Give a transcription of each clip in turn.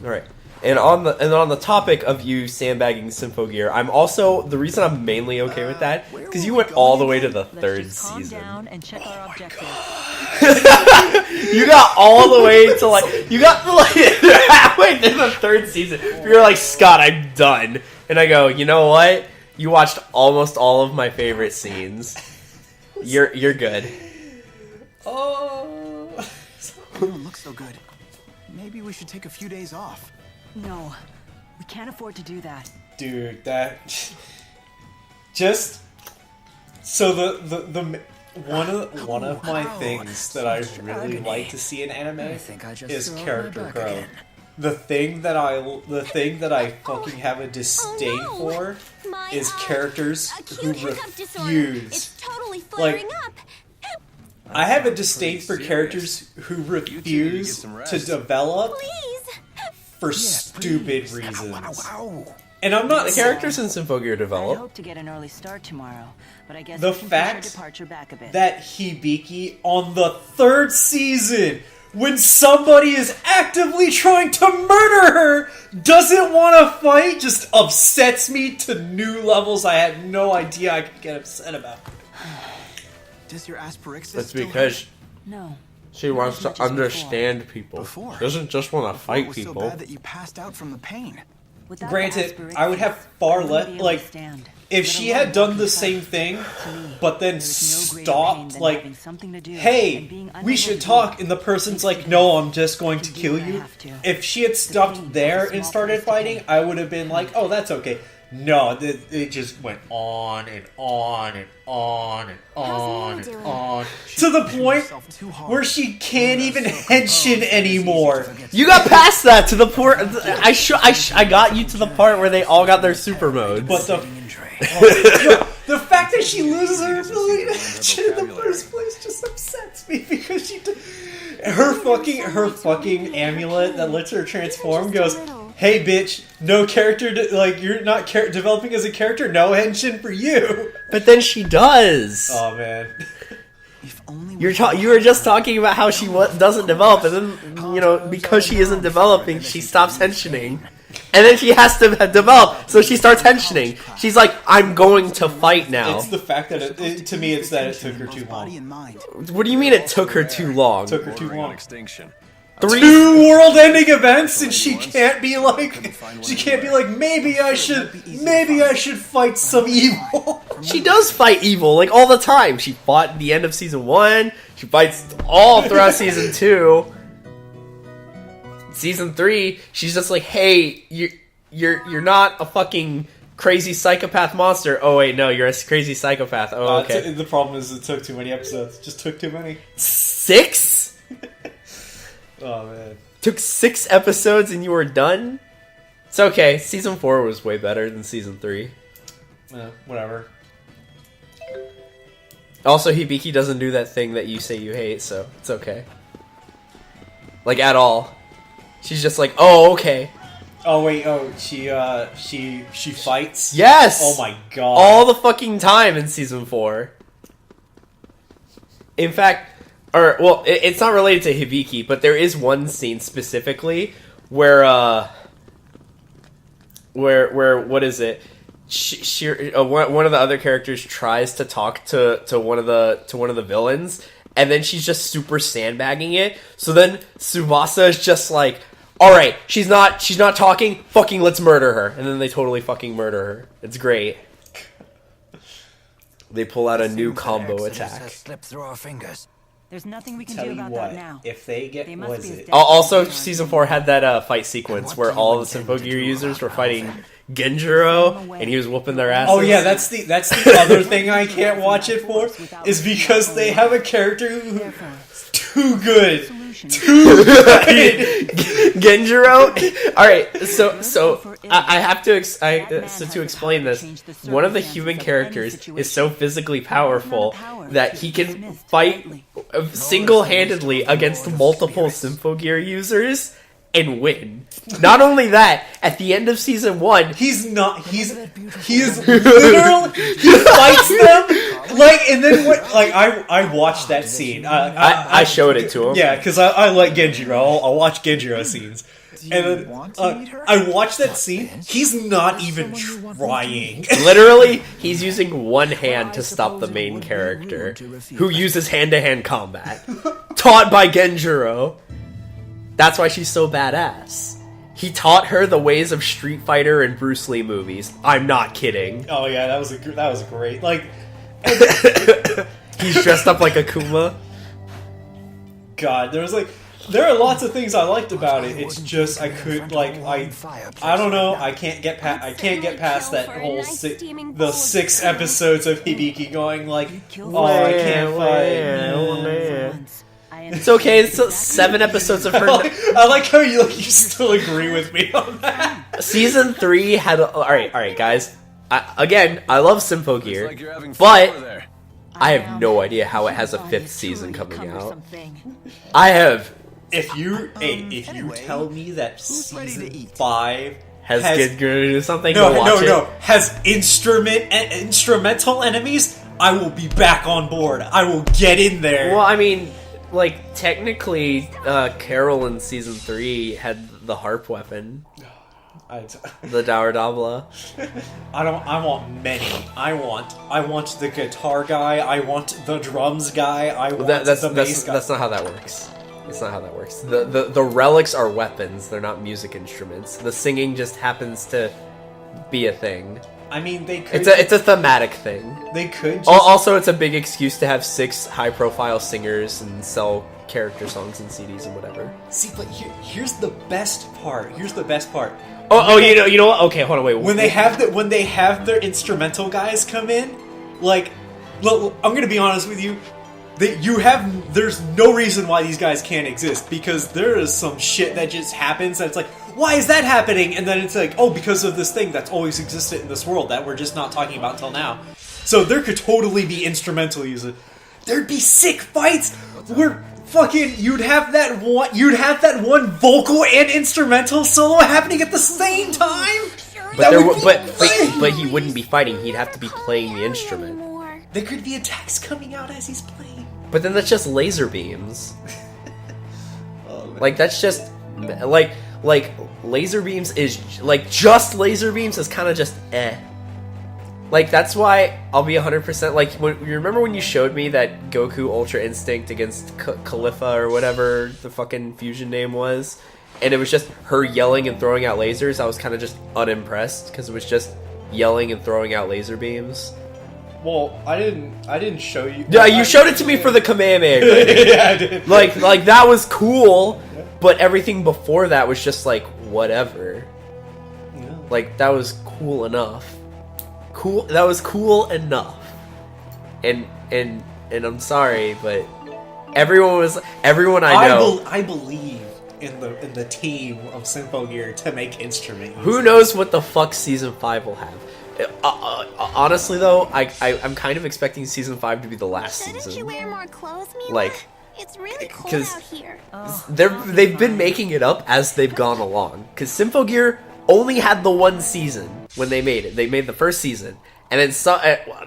All right. And on the topic of you sandbagging Symphogear, I'm also the reason I'm mainly okay with that because you went all the way to the third season. Down and check our objective. You got all the way to halfway to the third season. You're like, Scott, I'm done. And I go, you know what? You watched almost all of my favorite scenes. You're good. Oh, you don't look so good. Maybe we should take a few days off. No, we can't afford to do that. Dude, that just so the one of my things that I really like to see in anime is character growth. The thing that I fucking have a disdain for is characters who refuse. Like, I have a disdain for characters who refuse to develop for stupid reasons. And I'm not the characters in Symphogear I develop. hope to get an early start tomorrow, but I guess The we can push our fact departure back a bit. that Hibiki on the third season, when somebody is actively trying to murder her, doesn't want to fight, just upsets me to new levels I had no idea I could get upset about. Does your asperixis That's still because No. she wants as much to as hurt? understand people. Before. She doesn't just want to Before it fight was so people. bad that you passed out from the pain. Without Granted, the I would have far I wouldn't less, be able to like, stand. if Let she alone had done walk the inside. same thing, To me, but then there's no greater pain stopped, than like, having something to do and hey, being we unable should to talk, do and the person's like, no, I'm just going to kill what I you. have to. If she had stopped there and started fighting, I would have been like, oh, that's okay. No, it just went on and on and on and on and on to the point where she can't even henshin anymore. You got past that to the part. I got you to the part where they all got their super modes. But the fact that she loses her ability to henshin in the first place just upsets me because her fucking amulet that lets her transform goes, hey bitch, no character, you're not developing as a character, no henshin for you. But then she does. Oh man. You were just talking about how she doesn't develop, and then because she isn't developing, she stops henshining, and then she has to develop, so she starts henshining. She's like, I'm going to fight now. It's the fact that to me it's that it took her too long. What do you mean it took her too long? It took her too long. Extinction. 2 world-ending events, and she can't be like, maybe I should fight some evil. She does fight evil, like, all the time. She fought at the end of season 1. She fights all throughout season 2. Season 3, she's just like, hey, you're not a fucking crazy psychopath monster. Oh wait, no, you're a crazy psychopath. Oh, okay. The problem is it took too many episodes. Just took too many. 6? Oh man. Took 6 episodes and you were done? It's okay. Season 4 was way better than season 3. Whatever. Also, Hibiki doesn't do that thing that you say you hate, so it's okay. Like, at all. She's just like, oh, okay. Oh wait, she fights? Yes! Oh my god. All the fucking time in season 4. In fact, it's not related to Hibiki, but there is one scene specifically where what is it? One of the other characters tries to talk to one of the villains, and then she's just super sandbagging it. So then Tsubasa is just like, all right, she's not talking. Fucking let's murder her, and then they totally fucking murder her. It's great. They pull out a new combo attack. Slip through our fingers. There's nothing we can Tell do you about what, that now. if they get They must was be as it? dead. Also, season 4 had that fight sequence where all the Symphogear users were fighting Genjiro, and he was whooping their asses. Oh yeah, that's the other thing I can't watch it for is because they have a character who's too good. Too good. Genjiro. All right, so I have to to explain this. One of the human characters is so physically powerful that he can fight single-handedely against multiple Symphogear users and win. Not only that, at the end of season 1, He's literal. He fights them Like, and then what? Like, I watched that scene. I showed it to him. Yeah, because I like Genjiro. I'll watch Genjiro scenes. And then I watched that scene. He's not even trying. Literally, he's using one hand to stop the main character, who uses hand-to-hand combat, taught by Genjiro. That's why she's so badass. He taught her the ways of Street Fighter and Bruce Lee movies. I'm not kidding. Oh yeah, that was great. Like, he's dressed up like Akuma. God, there are lots of things I liked about it. It's just I don't know. I can't get past that whole the 6 episodes of Hibiki going like, oh, I can't fight. It's okay. It's 7 episodes of her. I like how you still agree with me on that. Season 3 had all right, guys. I love Symphogear, but I have no idea how it has a 5th season coming out. I have. If you tell me that season 5 has Genjiro or something, has instrumental enemies, I will be back on board. I will get in there. Well, I mean, like, technically, Carol in season 3 had the harp weapon. The Dower Dabla. I want many. I want the guitar guy. I want the drums guy. I want the bass guy. That's not how that works. It's not how that works. The relics are weapons. They're not music instruments. The singing just happens to be a thing. I mean, they could. It's a thematic thing. They could. Just... Also, it's a big excuse to have 6 high-profile singers and sell character songs and CDs and whatever. See, but here's the best part. You know what? Okay, hold on, wait. When they have their instrumental guys come in, like, look, I'm gonna be honest with you. There's no reason why these guys can't exist, because there is some shit that just happens that's like, why is that happening? And then it's like, oh, because of this thing that's always existed in this world that we're just not talking about until now. So there could totally be instrumental usage. There'd be sick fights where fucking you'd have that one vocal and instrumental solo happening at the same time. But he wouldn't be fighting. He'd have to be playing the instrument. There could be attacks coming out as he's playing. But then that's just laser beams. Like, that's just like laser beams is like just laser beams is kind of just eh. Like, that's why I'll be 100% like, you remember when you showed me that Goku Ultra Instinct against Khalifa or whatever the fucking fusion name was, and it was just her yelling and throwing out lasers? I was kind of just unimpressed because it was just yelling and throwing out laser beams. Well, I didn't show you. Yeah, you showed it to me for the Kamehameha. Yeah, I did. Like that was cool, but everything before that was just like whatever. Yeah. Like, that was cool enough. That was cool enough. And I'm sorry, but everyone I know. I believe in the team of Symphogear to make instrument. Who knows what the fuck season 5 will have? Honestly, though, I'm kind of expecting season 5 to be the last season. Shouldn't you wear more clothes, Mila? Like, it's really cold out here. They've been making it up as they've gone along. Because Symphogear only had the one season when they made it. They made the first season, and then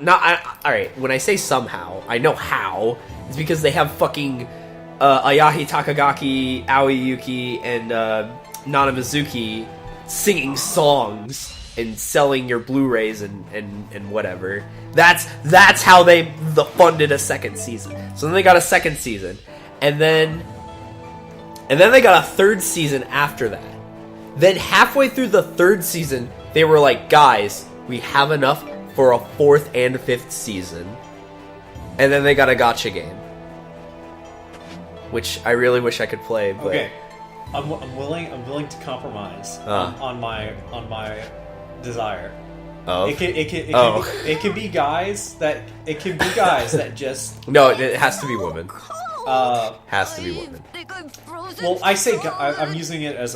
alright, when I say somehow, I know how. It's because they have fucking Ayahi Takagaki, Aoi Yuki, and Nana Mizuki singing songs and selling your Blu-rays and whatever. That's how they funded a second season. So then they got a second season, and then they got a third season after that. Then halfway through the third season, they were like, guys, we have enough for a 4th and 5th season. And then they got a gacha game, which I really wish I could play. But... Okay, I'm willing to compromise on my desire. Oh. It can be guys that just no. It has to be women. Has to be women. Well, I say I'm using it as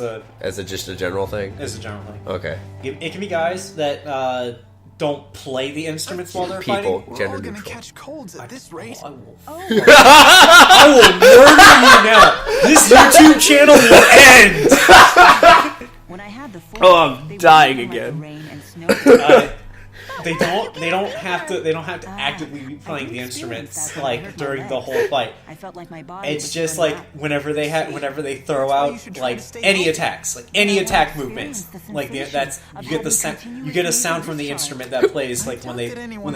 just a general thing. As a general thing. Okay. It can be guys that don't play the instruments while they're people, fighting. gender We're all gonna neutral. catch colds at this rate. I will murder you now. This YouTube channel will end. When I had the Oh, I'm dying again. they don't have to actively be playing the instruments like during the whole fight. I felt like my body It's was just turning like up. whenever they throw out like any attacks, like any attack movements, like you get a sound from the instrument that plays like when they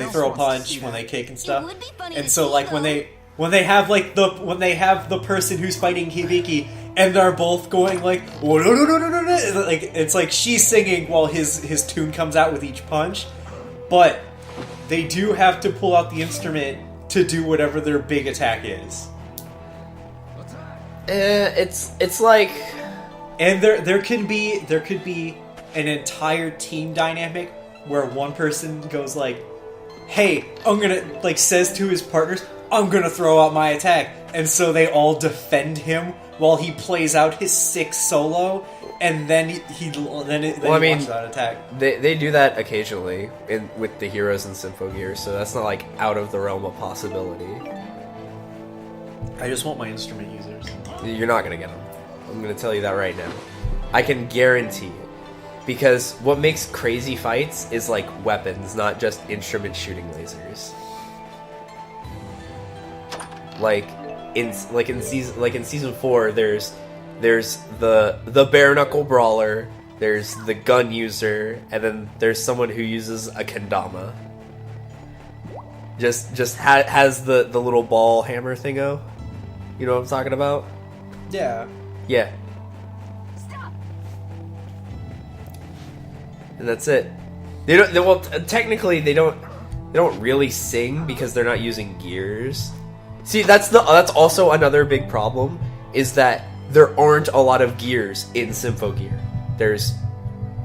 throw a punch, when they kick and stuff. And so like when they have the person who's fighting Hibiki and they're both going like oh, no, like it's like she's singing while his tune comes out with each punch, but they do have to pull out the instrument to do whatever their big attack is. It's like, and there could be an entire team dynamic where one person goes like, "Hey, I'm gonna," like says to his partners, "I'm gonna throw out my attack," and so they all defend him while he plays out his sick solo, and then he launches out attack. They do that occasionally with the heroes in Symphogear, so that's not like out of the realm of possibility. I just want my instrument users. You're not gonna get them. I'm gonna tell you that right now. I can guarantee it. Because what makes crazy fights is like weapons, not just instrument shooting lasers. Like in season 4, there's the bare knuckle brawler, there's the gun user, and then there's someone who uses a kendama. Just has the little ball hammer thingo. You know what I'm talking about? Yeah. Yeah. And that's it. Technically they don't really sing because they're not using gears. See, that's also another big problem, is that there aren't a lot of gears in Symphogear. There's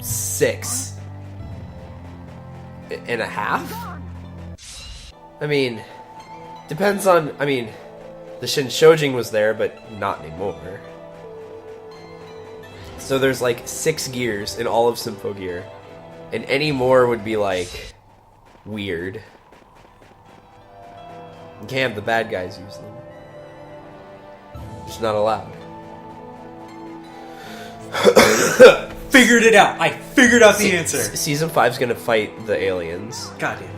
6.5. I mean, depends on. I mean, the Shinshojin was there, but not anymore. So there's like 6 gears in all of Symphogear, and any more would be like weird. You can't have the bad guys use them. It's not allowed. Figured it out. I figured out the answer. Season 5's gonna fight the aliens. Goddamn.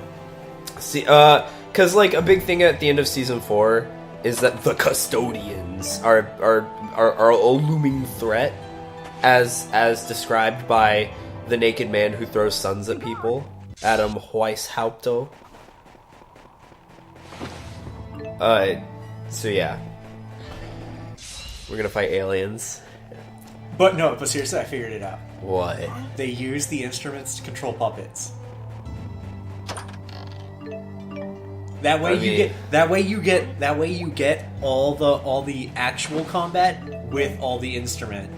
See, cause like a big thing at the end of season 4 is that the custodians are a looming threat, as described by the naked man who throws suns at people, Adam Weishaupto. So yeah, we're gonna fight aliens. But seriously, I figured it out. What? They use the instruments to control puppets. That way you get all the actual combat with all the instrument.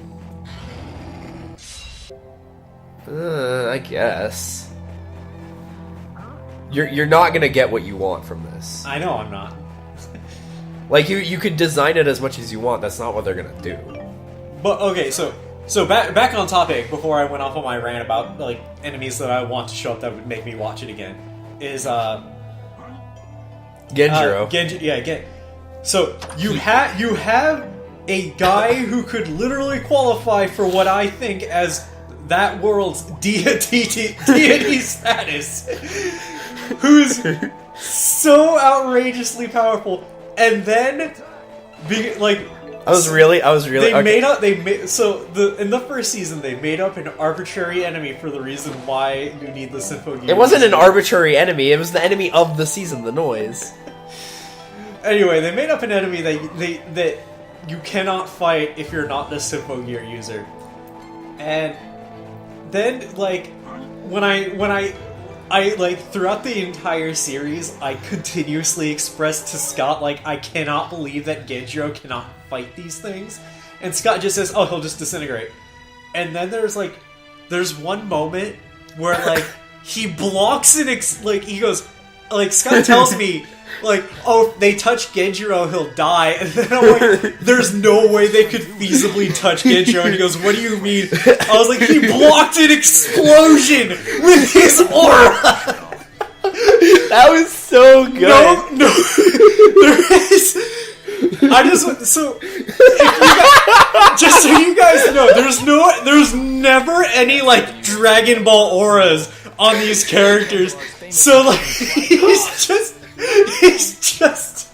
I guess. You're not gonna get what you want from this. I know I'm not. Like you could design it as much as you want. That's not what they're gonna do. But okay, so back on topic before I went off on my rant about like enemies that I want to show up that would make me watch it again is Genjiro. So you have a guy who could literally qualify for what I think as that world's deity status, who's so outrageously powerful, and then in the first season they made up an arbitrary enemy for the reason why you need the Symphogear. It wasn't an arbitrary enemy. It was the enemy of the season, the noise. Anyway, they made up an enemy that you cannot fight if you're not the Symphogear user. And then, like, when I throughout the entire series, I continuously expressed to Scott, like, I cannot believe that Genjiro cannot fight these things. And Scott just says, oh, he'll just disintegrate. And then there's one moment where, like, he blocks an he goes, like, Scott tells me, like, oh, if they touch Genjiro, he'll die. And then I'm like, there's no way they could feasibly touch Genjiro. And he goes, what do you mean? I was like, he blocked an explosion with his aura! That was so good. No, there is... so you guys know, there's never any, like, Dragon Ball auras on these characters. So like he's just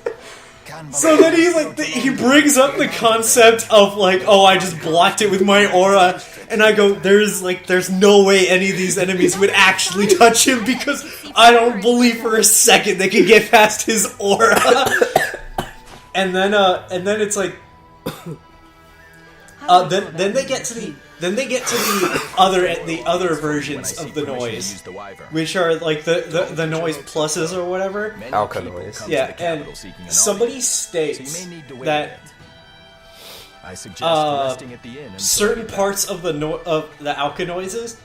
so then he brings up the concept of like, oh, I just blocked it with my aura, and I go, there's no way any of these enemies would actually touch him because I don't believe for a second they can get past his aura. and then it's like, then they get to the other versions of the noise, which are like the noise pluses or whatever. Alka noise. Yeah, and somebody states that certain parts of the Alka noises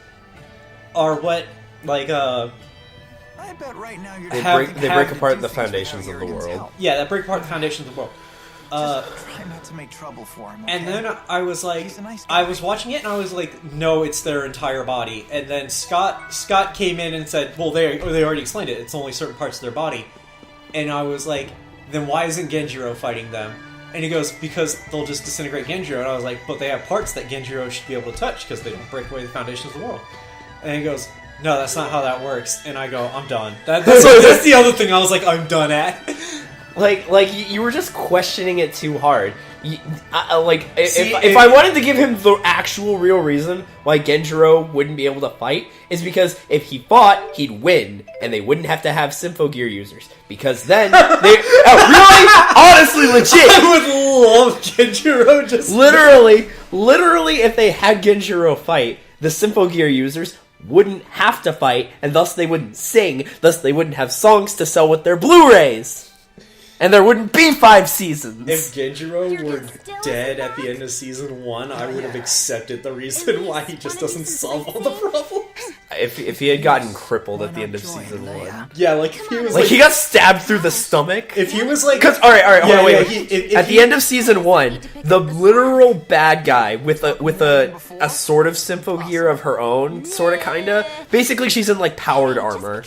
are what like I bet right now you're they break apart the foundations of the world. Yeah, that break apart the foundations of the world. try not to make trouble for him. Okay? And then I was like, He's a nice guy. I was watching it and I was like, no, it's their entire body. And then Scott came in and said, well, they already explained it. It's only certain parts of their body. And I was like, then why isn't Genjiro fighting them? And he goes, because they'll just disintegrate Genjiro. And I was like, but they have parts that Genjiro should be able to touch because they don't break away the foundations of the world. And he goes, no, that's not how that works. And I go, I'm done. That's the other thing I was like, I'm done at. Like you were just questioning it too hard. If I wanted to give him the actual real reason why Genjiro wouldn't be able to fight, is because if he fought, he'd win, and they wouldn't have to have Symphogear users. Because then they really, honestly, legit, I would love Genjiro just literally, if they had Genjiro fight, the Symphogear users wouldn't have to fight, and thus they wouldn't sing, thus they wouldn't have songs to sell with their Blu-rays. And there wouldn't be 5 seasons. If Genjiro were dead at the end of season 1, I would have accepted the reason why he just doesn't solve all the problems. If he had gotten crippled at the end of season 1. Yeah, like if he was like he got stabbed through the stomach. If he was like, because alright, hold on, wait. At the end of season 1, the literal bad guy with a sort of Symphogear of her own, sorta kinda. Basically, she's in like powered armor.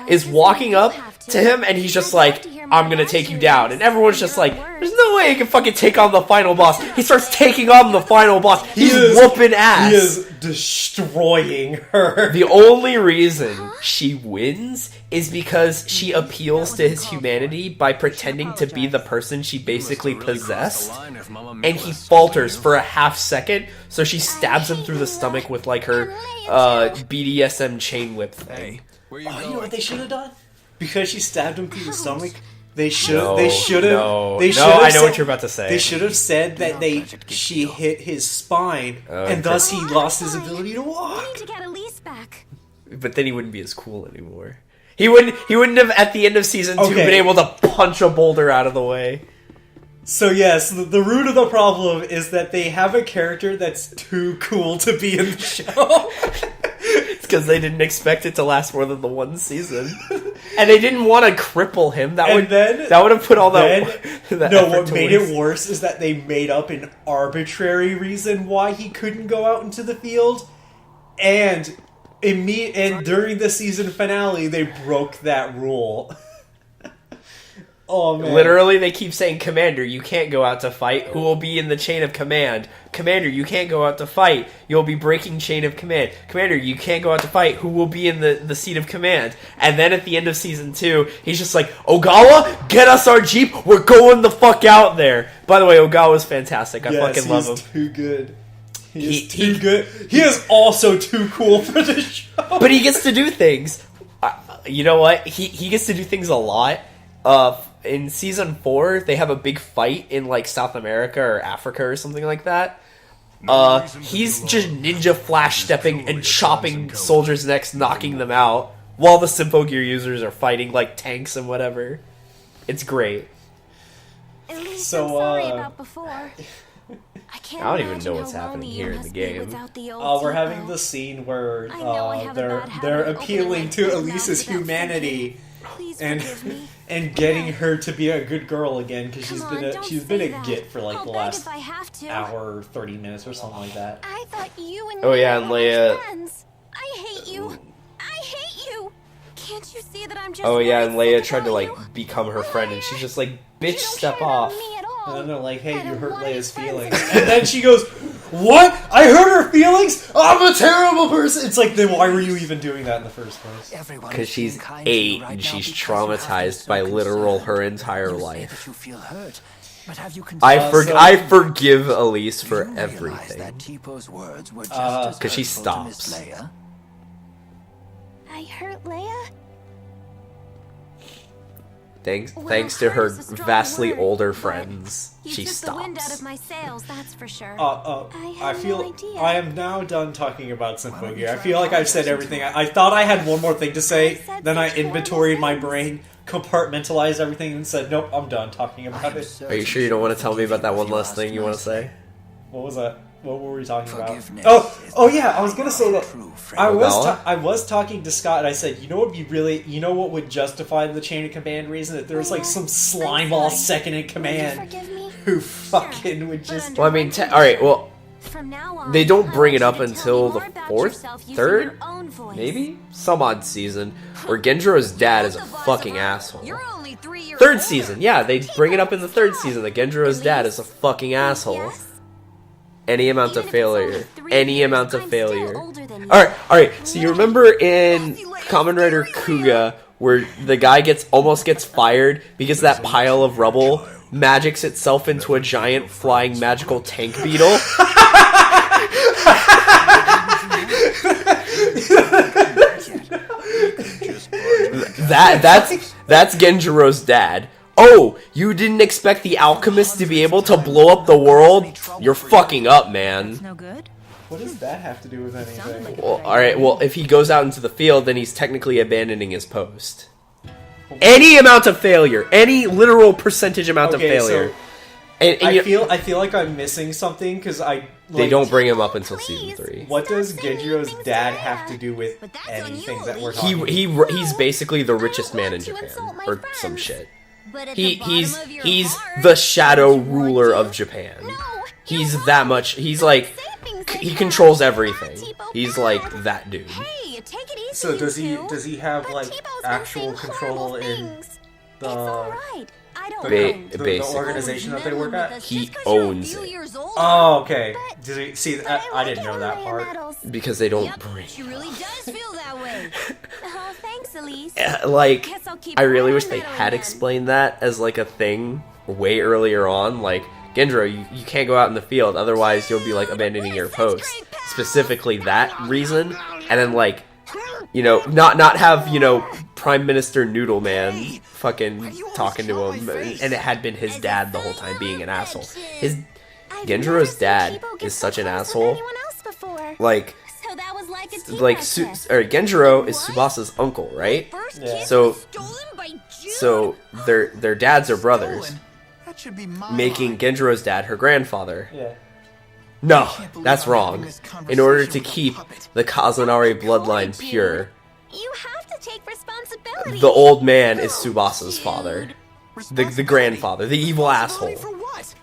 Is walking up to him, and he's just like, I'm gonna take you down. And everyone's just like, there's no way he can fucking take on the final boss. He starts taking on the final boss. He's whooping ass. He is destroying her. The only reason she wins is because she appeals to his humanity by pretending to be the person she basically possessed. And he falters for a half second, so she stabs him through the stomach with like her BDSM chain whip thing. Oh, you know what they should have done? Because she stabbed him through the stomach, they should have. No, I know what you're about to say. They should have said that she hit his spine, and thus he lost his ability to walk. I need to get Elise back. But then he wouldn't be as cool anymore. He wouldn't have at the end of season 2 been able to punch a boulder out of the way. So yes, the root of the problem is that they have a character that's too cool to be in the show. It's because they didn't expect it to last more than the 1 season, and they didn't want to cripple him. That would have put all that. What made it worse is that they made up an arbitrary reason why he couldn't go out into the field, and during the season finale they broke that rule. Oh man! Literally, they keep saying, "Commander, you can't go out to fight. Who will be in the chain of command? Commander, you can't go out to fight. You'll be breaking chain of command. Commander, you can't go out to fight. Who will be in the seat of command?" And then at the end of season 2, he's just like, "Ogawa, get us our Jeep. We're going the fuck out there." By the way, Ogawa's fantastic. I fucking love him. He's too good. He is too good. He is also too cool for this show. But he gets to do things. You know what? He gets to do things a lot. In season 4, they have a big fight in like South America or Africa or something like that. He's just ninja flash stepping and chopping soldiers' necks, knocking them out, while the Symphogear users are fighting like tanks and whatever. It's great. At least So, I'm sorry about before. I don't even know what's happening here in the game. We're having the scene where they're appealing to Elise's humanity. And getting her to be a good girl again, because she's been a git for like the last hour, 30 minutes or something like that. I thought you and and Leia. Friends. I hate you. I hate you. Can't you see that I'm just? And Leia tried to like become her friend, and she's just like, "Bitch, step off." And then they're like, "Hey, you hurt Leia's feelings." And then she goes, what? I hurt her feelings? I'm a terrible person! It's like, then why were you even doing that in the first place? Everyone Because is being she's kind to you 8 right and now she's because you have been traumatized so by literal concerned. her entire You say life. that you feel hurt, but have you I considered- I forgive Elise Do for you realize everything. that Tipo words were just as 'Cause she hurtful to Miss stops. Leia? I hurt Leia? Thanks to her hurt is a strong vastly word, older but friends, You she took the wind out stops. of my sails, that's for sure. I had feel no idea. I am now done talking about don't you Symphogear. I try feel like I've said apologizing everything. to her? I thought I had one more thing to say, I said then I such horrible inventoried my things. brain, compartmentalized everything, and said, nope, I'm done talking about it. Are you sure you don't want to tell me about that one last thing you want to say? What was that? What were we talking about? Forgiveness Oh is yeah, I was gonna say that. true I friend. was talking to Scott, and I said, you know what would be really, you know what would justify the chain of command reason if there was like some slime ball second in Will you command forgive me? who fucking would But just. under Well, I mean, my alright, well, From now on, they don't I bring want it you up to tell until me the more about 4th, yourself using 3rd, your own voice. maybe some odd season, where Genjiro's dad is a Both of us fucking are- asshole. You're only 3 years 3rd older. season, yeah, they bring it up in the 3rd Stop. season that Genjiro's dad is a fucking asshole. Yes? Any amount Even of if it's only failure. 3 Any years, amount of I'm still failure. older than you. Alright, so you remember in Kamen Rider Kuga where the guy almost gets fired because that pile of rubble magics itself into a giant flying magical tank beetle? That's Genjiro's dad. Oh, you didn't expect the alchemist to be able to blow up the world? You're fucking up, man. No good? What does that have to do with anything? like- Well, alright, well, if he goes out into the field, then he's technically abandoning his post. Any amount of failure, any literal percentage amount of Okay, so failure. And I feel like I'm missing something because they don't bring him up until season Please. 3. What does Stop saying Genjiro's things dad like have that. to do with But that's on anything you, that we're Elise. talking He's basically the richest man in want to Japan, insult my or some friends. shit. But at He the bottom he's of your he's heart, the shadow don't you want ruler to? of Japan. No, He's you that won't. much. He's Don't like say things like he that. controls Bad, everything. Tipo, He's bad. like that dude. Hey, take it easy. So does you he two. does he have But like Tebow's been actual saying control horrible in things. the It's all right. I don't Ba- mind. the basically. organization that they work at? He owns it. Oh, okay. But- Did he see? But I like didn't it know when that Leia part. meddles. Because they don't Yep, bring. she really does feel that way. Oh, thanks, Elise. Like, Guess I'll keep I really an eye wish on they that had then. explained that as like a thing way earlier on. Like, Gendro, you can't go out in the field, otherwise you'll be like abandoning your post. Specifically that reason, and then like, you know, not have, you know, Prime Minister Noodle Man fucking talking to him, and it had been his dad the whole time being an asshole. His I've Genjiro's never seen dad Tebow get is so such an close with asshole. anyone else before. Like, So that was like a team like test. Genjiro is Subasa's uncle, right? First Yeah. kiss So- was stolen by June. So their dads are brothers, Stolen? That should be my making line. Genjiro's dad her grandfather. Yeah. No, can't believe that's I'm having wrong. this In order conversation to with a keep puppet. the Kazunari bloodline Dude, pure, You have to take responsibility. the old man is Subasa's father. The Responsibility? grandfather, the evil Responsibility asshole. For what?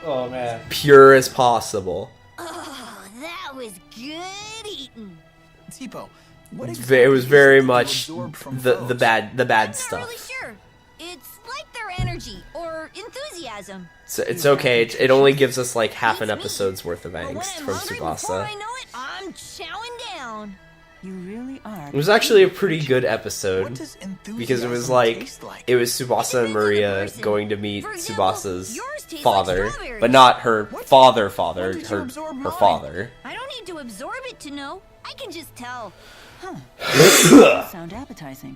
Oh man. Pure as possible. Oh, that was good eating. Tipo, what It exactly was is very it that you much absorb from the foes? bad I'm not stuff. really sure. It's like their energy or enthusiasm. So it's okay. It only gives us like half an Beats me. episode's worth of But when angst I'm from hungry before Tsubasa. I know it, I'm chowing down. You really are. It was actually a pretty good What episode does because it was enthusiasm like taste like? it was Tsubasa and Maria going to meet For example, Tsubasa's yours tastes father, like strawberries. but not her What? father, When did you her absorb her mine? father. I don't need to absorb it to know. I can just tell. Sound appetizing.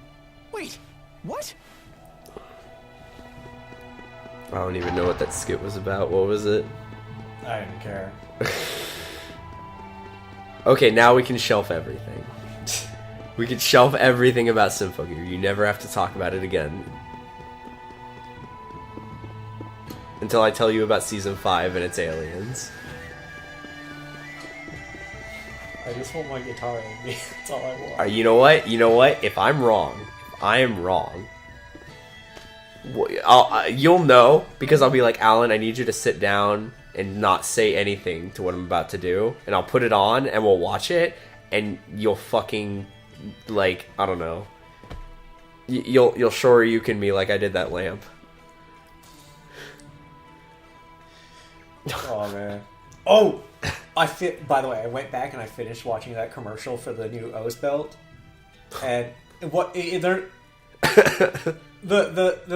Wait, what? I don't even know what that skit was about. What was it? I didn't care. Okay, now we can shelf everything. We can shelf everything about Symphogear. You never have to talk about it again. Until I tell you about Season 5 and its aliens. I just want my guitar in me. That's all I want. You know what? You know what? If I'm wrong, if I am wrong, you'll know, because I'll be like, Alan, I need you to sit down and not say anything to what I'm about to do, and I'll put it on and we'll watch it, and you'll fucking, like, I don't know, you'll Shoryuken me like I did that lamp. Oh man. Oh, by the way, I went back and I finished watching that commercial for the new O's belt, and the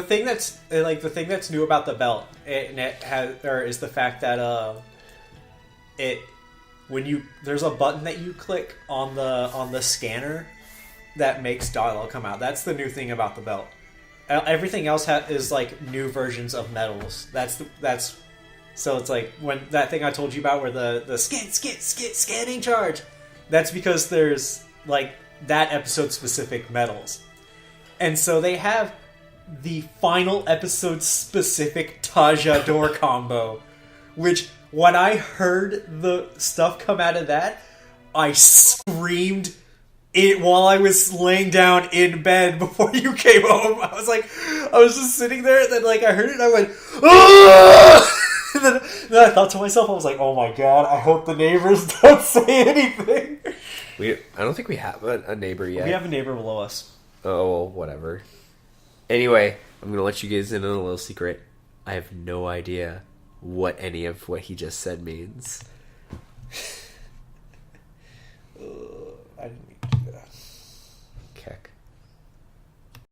thing that's the thing that's new about the belt is the fact that there's a button that you click on the scanner that makes dialogue come out. That's the new thing about the belt. Everything else is like new versions of medals. So it's like when that thing I told you about where the scanning charge. That's because there's like that episode specific medals, and so they have the final episode specific Taja door combo, which when I heard the stuff come out of that, I screamed it while I was laying down in bed before you came home. I was just sitting there, and then like I heard it, and I went, "Ah!" And then I thought to myself, I was like, "Oh my god! I hope the neighbors don't say anything." I don't think we have a neighbor yet. We have a neighbor below us. Oh, whatever. Anyway, I'm gonna let you guys in on a little secret. I have no idea what any of what he just said means.